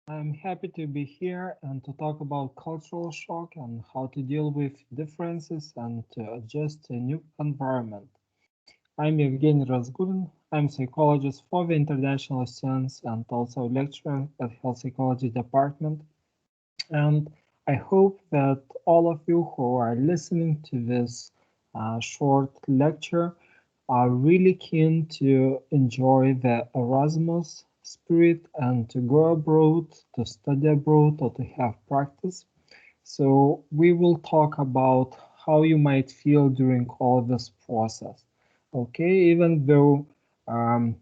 I'm happy to be here and to talk about cultural shock and how to deal with differences and to adjust to a new environment. I'm Evgeny Razgulin. I'm psychologist for the international students and also lecturer at Health Psychology Department. And I hope that all of you who are listening to this short lecture are really keen to enjoy the Erasmus spirit and to go abroad, to study abroad, or to have practice. So we will talk about how you might feel during all this process. Okay, even though um,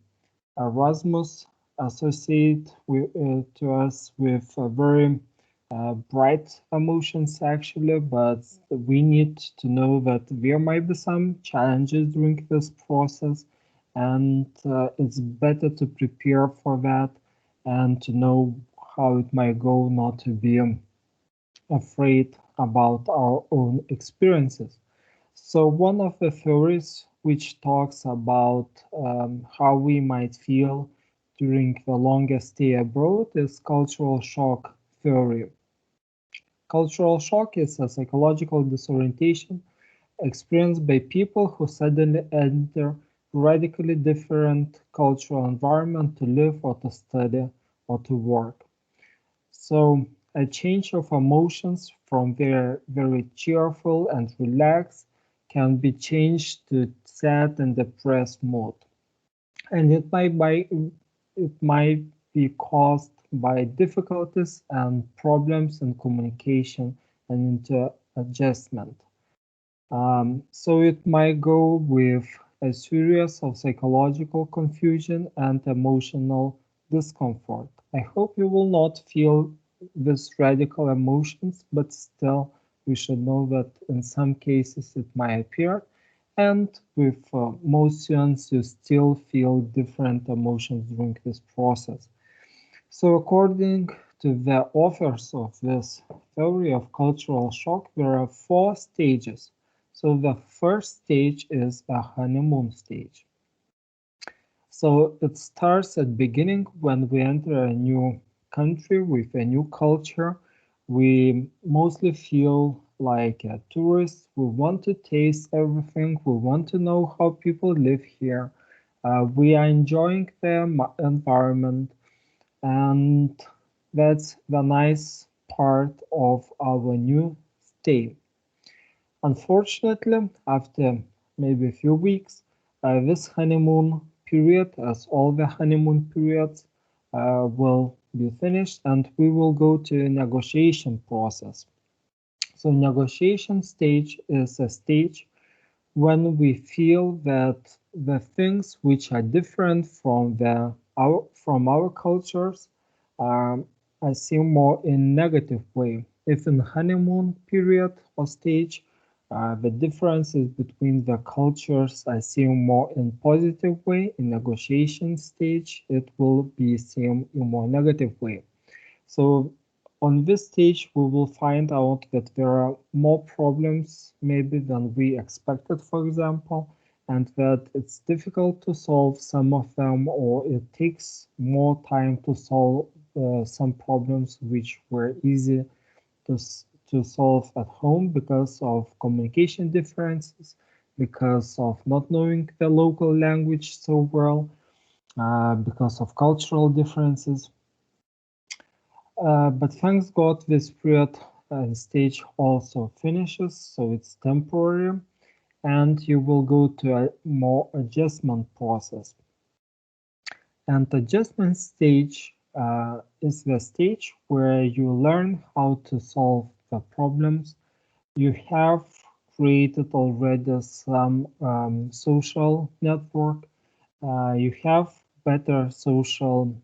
Erasmus associate to us with a very bright emotions actually, but we need to know that there might be some challenges during this process, and it's better to prepare for that and to know how it might go, not to be afraid about our own experiences. So one of the theories which talks about how we might feel during the longest stay abroad is cultural shock theory. Cultural shock is a psychological disorientation experienced by people who suddenly enter radically different cultural environment to live or to study or to work. So a change of emotions from very cheerful and relaxed can be changed to sad and depressed mood. And it might be caused by difficulties and problems in communication and adjustment. So it might go with a series of psychological confusion and emotional discomfort. I hope you will not feel these radical emotions, but still we should know that in some cases it might appear. And with most students, you still feel different emotions during this process. So according to the authors of this theory of cultural shock, there are four stages. So the first stage is a honeymoon stage. So it starts at beginning when we enter a new country with a new culture. We mostly feel like a tourist. We want to taste everything. We want to know how people live here. We are enjoying the environment, and that's the nice part of our new stay. Unfortunately, after maybe a few weeks, this honeymoon period, as all the honeymoon periods, will be finished and we will go to a negotiation process. So negotiation stage is a stage when we feel that the things which are different from our cultures are seen more in negative way. If in honeymoon period or stage, the differences between the cultures are seen more in positive way. In negotiation stage, it will be seen in more negative way. So on this stage, we will find out that there are more problems maybe than we expected, for example, and that it's difficult to solve some of them, or it takes more time to solve some problems which were easy to solve at home because of communication differences, because of not knowing the local language so well, because of cultural differences. But thanks God, this period and stage also finishes, so it's temporary, and you will go to a more adjustment process. And adjustment stage is the stage where you learn how to solve the problems. You have created already some social network. You have better social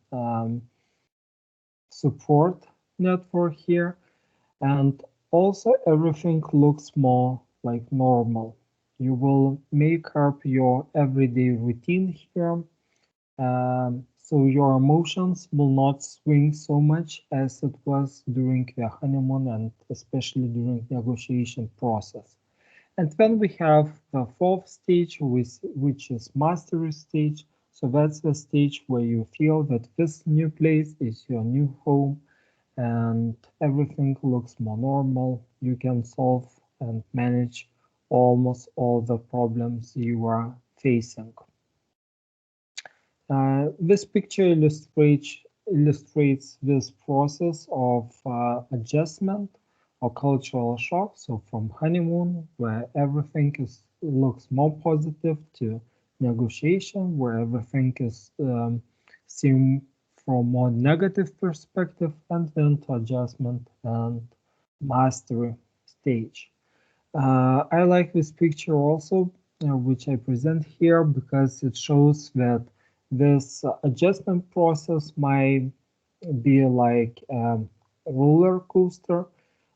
support network here, and also everything looks more like normal. You will make up your everyday routine here, so your emotions will not swing so much as it was during the honeymoon and especially during negotiation process. And then we have the fourth stage, which is mastery stage. So that's the stage where you feel that this new place is your new home. and everything looks more normal. You can solve and manage almost all the problems you are facing. This picture illustrates this process of adjustment or cultural shock. So from honeymoon, where everything looks more positive, to negotiation, where everything is seen from more negative perspective, and then to adjustment and mastery stage. I like this picture also, which I present here, because it shows that this adjustment process might be like a roller coaster.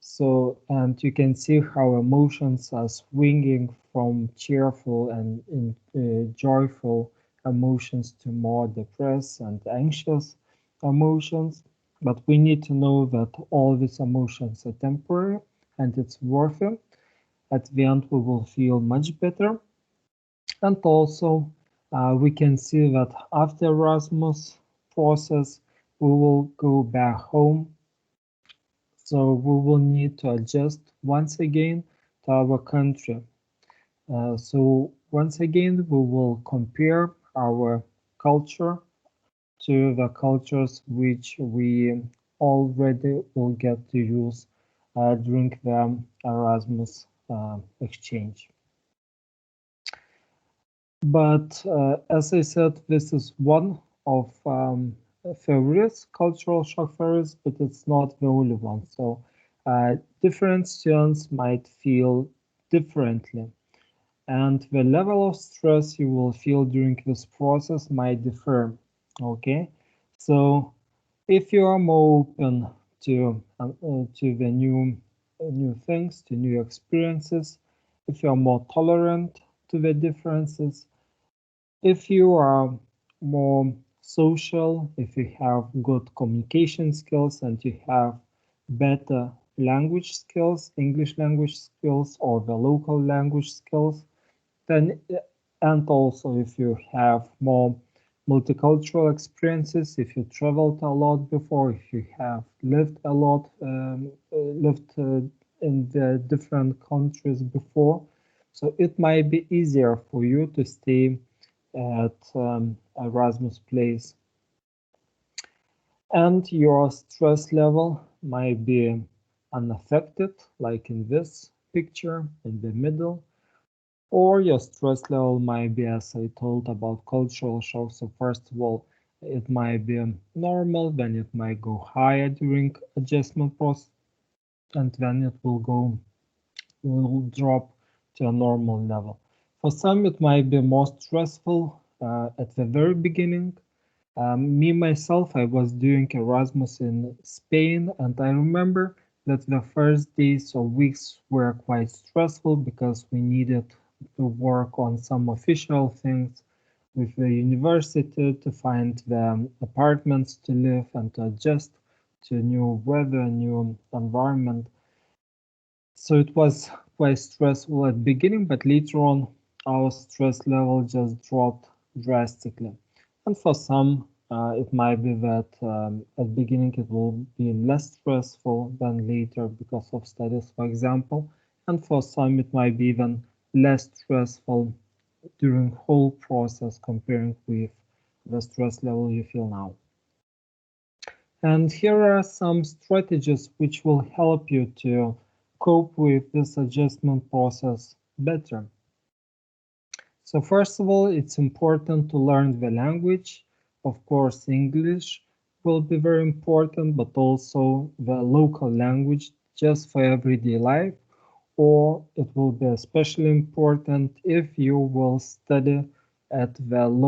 So, and you can see how emotions are swinging from cheerful and joyful emotions to more depressed and anxious emotions. But we need to know that all these emotions are temporary and it's worth it. At the end, we will feel much better. And also, we can see that after Erasmus process, we will go back home. So we will need to adjust once again to our country. So once again, we will compare our culture to the cultures which we already will get to use during the Erasmus exchange. But as I said, this is one of theories, cultural shock theories, but it's not the only one. So different students might feel differently, and the level of stress you will feel during this process might differ. Okay, so if you are more open to the new things, to new experiences, if you are more tolerant to the differences, if you are more social, if you have good communication skills and you have better language skills, English language skills or the local language skills, then and also if you have more multicultural experiences, if you traveled a lot before, if you have lived a lot, lived in the different countries before, so it might be easier for you to stay at Erasmus Place. And your stress level might be unaffected, like in this picture in the middle, or your stress level might be, as I told, about cultural shock. So first of all, it might be normal, then it might go higher during adjustment process, and then it will drop to a normal level. For some, it might be more stressful at the very beginning. Me myself, I was doing Erasmus in Spain, and I remember that the first days or weeks were quite stressful because we needed to work on some official things with the university to find the apartments to live and to adjust to new weather, new environment. So it was quite stressful at the beginning, but later on our stress level just dropped drastically. And for some, it might be that at the beginning it will be less stressful than later because of studies, for example. And for some, it might be even less stressful during whole process comparing with the stress level you feel now. And here are some strategies which will help you to cope with this adjustment process better. So first of all, it's important to learn the language. Of course, English will be very important, but also the local language just for everyday life, or it will be especially important if you will study at the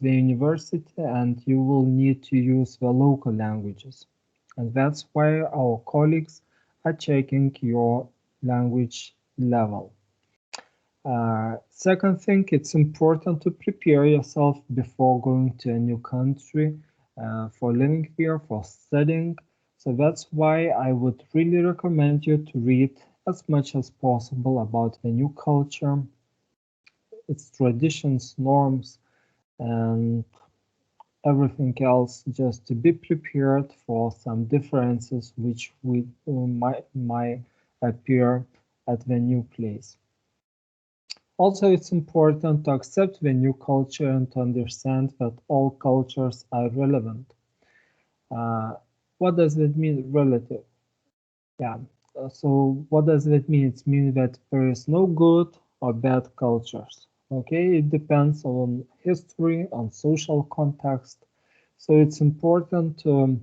university and you will need to use the local languages. And that's why our colleagues are checking your language level. Second thing, it's important to prepare yourself before going to a new country for living here, for studying. So that's why I would really recommend you to read as much as possible about the new culture, its traditions, norms, and everything else, just to be prepared for some differences which might appear at the new place. Also, it's important to accept the new culture and to understand that all cultures are relevant. Uh, what does that mean, relative? Yeah. So what does that mean? It means that there is no good or bad cultures. Okay, it depends on history, on social context. So it's important to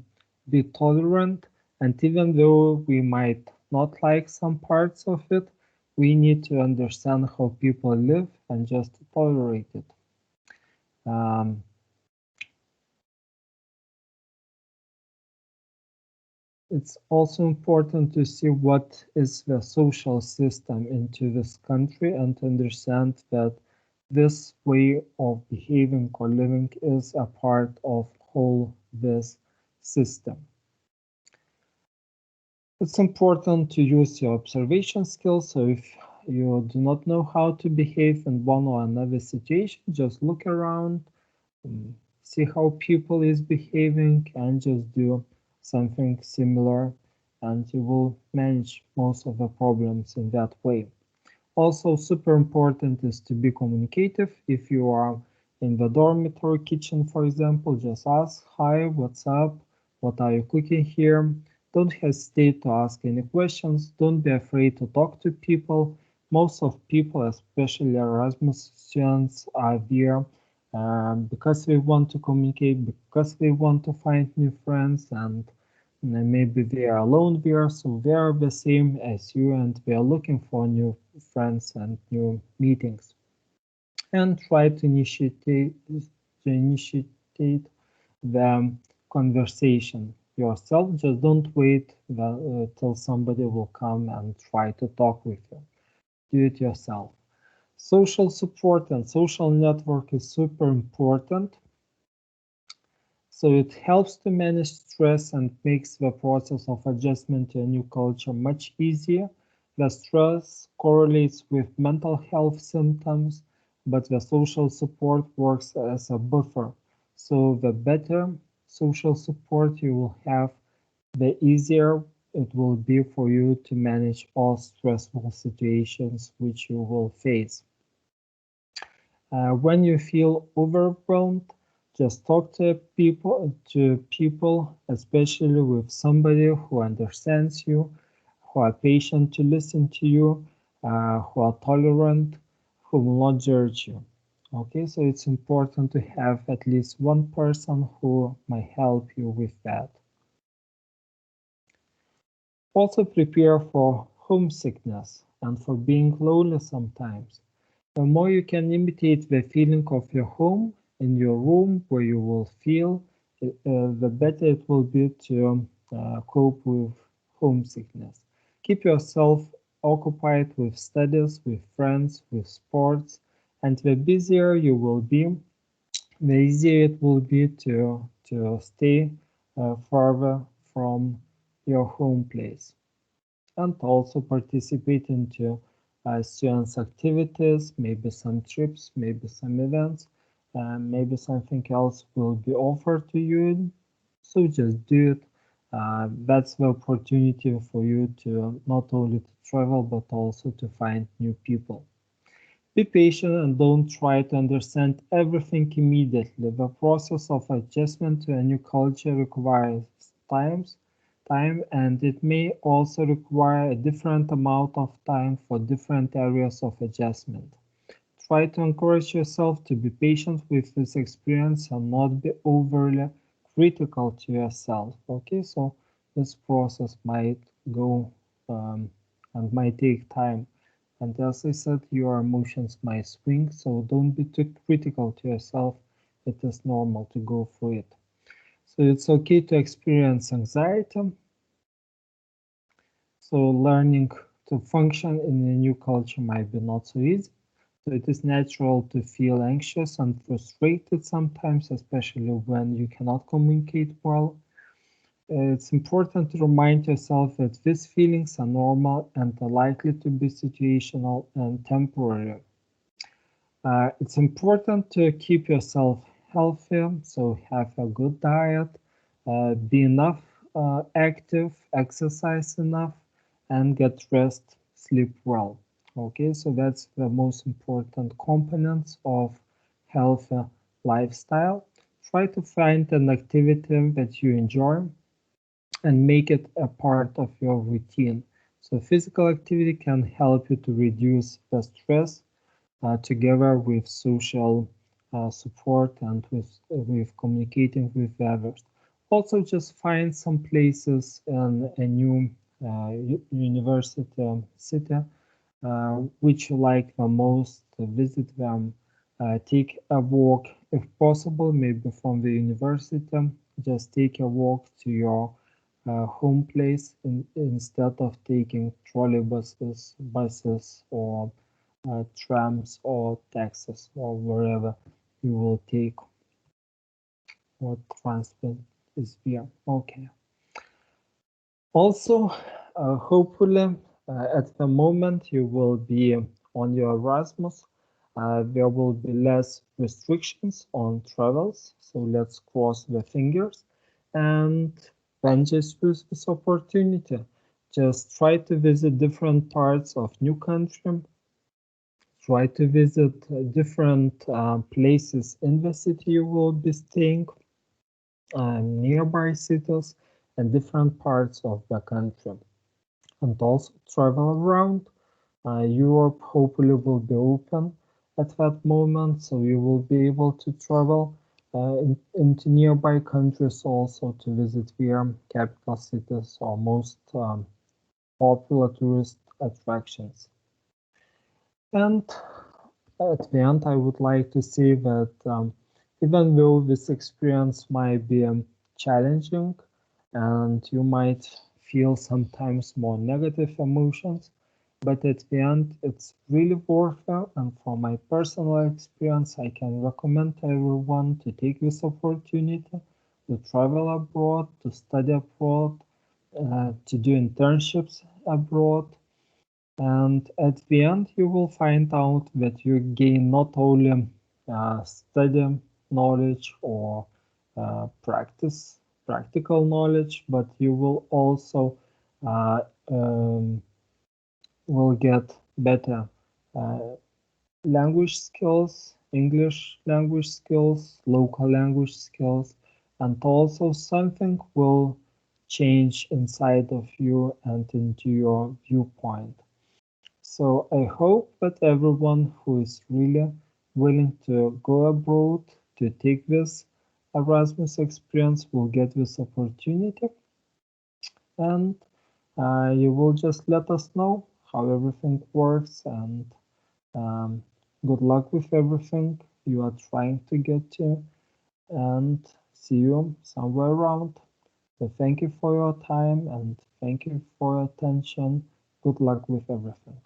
be tolerant, and even though we might not like some parts of it, we need to understand how people live and just tolerate it. Um, It's also important to see what is the social system into this country and to understand that this way of behaving or living is a part of whole this system. It's important to use your observation skills. So if you do not know how to behave in one or another situation, just look around, see how people is behaving and just do something similar, and you will manage most of the problems in that way. Also, super important is to be communicative. If you are in the dormitory kitchen, for example, just ask, hi, what's up? What are you cooking here? Don't hesitate to ask any questions. Don't be afraid to talk to people. Most of people, especially Erasmus students, are there because they want to communicate, because they want to find new friends, and maybe they are alone there, so they are the same as you, and they are looking for new friends and new meetings. And try to initiate the conversation yourself. Just don't wait till somebody will come and try to talk with you. Do it yourself. Social support and social network is super important. So it helps to manage stress and makes the process of adjustment to a new culture much easier. The stress correlates with mental health symptoms, but the social support works as a buffer. So the better social support you will have, the easier it will be for you to manage all stressful situations which you will face. When you feel overwhelmed, just talk to people, especially with somebody who understands you, who are patient to listen to you, who are tolerant, who will not judge you. Okay, so it's important to have at least one person who might help you with that. Also prepare for homesickness and for being lonely sometimes. The more you can imitate the feeling of your home in your room where you will feel, the better it will be to cope with homesickness. Keep yourself occupied with studies, with friends, with sports, and the busier you will be, the easier it will be to stay further from your home place, and also participate into students' activities, maybe some trips, maybe some events, and maybe something else will be offered to you. So just do it. That's the opportunity for you to not only to travel but also to find new people. Be patient and don't try to understand everything immediately. The process of adjustment to a new culture requires time, and it may also require a different amount of time for different areas of adjustment. Try to encourage yourself to be patient with this experience and not be overly critical to yourself. Okay, so this process might go and might take time. And as I said, your emotions might swing, so don't be too critical to yourself. It is normal to go through it. So it's okay to experience anxiety. So learning to function in a new culture might be not so easy. So it is natural to feel anxious and frustrated sometimes, especially when you cannot communicate well. It's important to remind yourself that these feelings are normal and are likely to be situational and temporary. It's important to keep yourself healthy, so have a good diet, be enough active, exercise enough, and get rest, sleep well. Okay, so that's the most important components of healthy lifestyle. Try to find an activity that you enjoy and make it a part of your routine. So physical activity can help you to reduce the stress together with social support and with communicating with others. Also, just find some places in a new university city which you like the most, visit them, take a walk if possible, maybe from the university, just take a walk to your home place instead of taking trolleybuses, buses, or trams or taxis or wherever you will take what transport is here. Okay. Also, hopefully, at the moment you will be on your Erasmus, there will be less restrictions on travels. So let's cross the fingers and then just use this opportunity. Just try to visit different parts of new country. Try to visit different places in the city you will be staying, nearby cities, and different parts of the country. And also travel around. Europe hopefully will be open at that moment, so you will be able to travel into nearby countries also to visit their capital cities or most popular tourist attractions. And at the end, I would like to say that even though this experience might be challenging and you might feel sometimes more negative emotions, but at the end, it's really worth it. And from my personal experience, I can recommend everyone to take this opportunity to travel abroad, to study abroad, to do internships abroad, and at the end, you will find out that you gain not only study knowledge or practical knowledge, but you will also uh, um, will get better uh, language skills, English language skills, local language skills, and also something will change inside of you and into your viewpoint. So I hope that everyone who is really willing to go abroad to take this Erasmus experience will get this opportunity, and you will just let us know how everything works, and um, good luck with everything you are trying to get to, and see you somewhere around. So thank you for your time and thank you for your attention. Good luck with everything.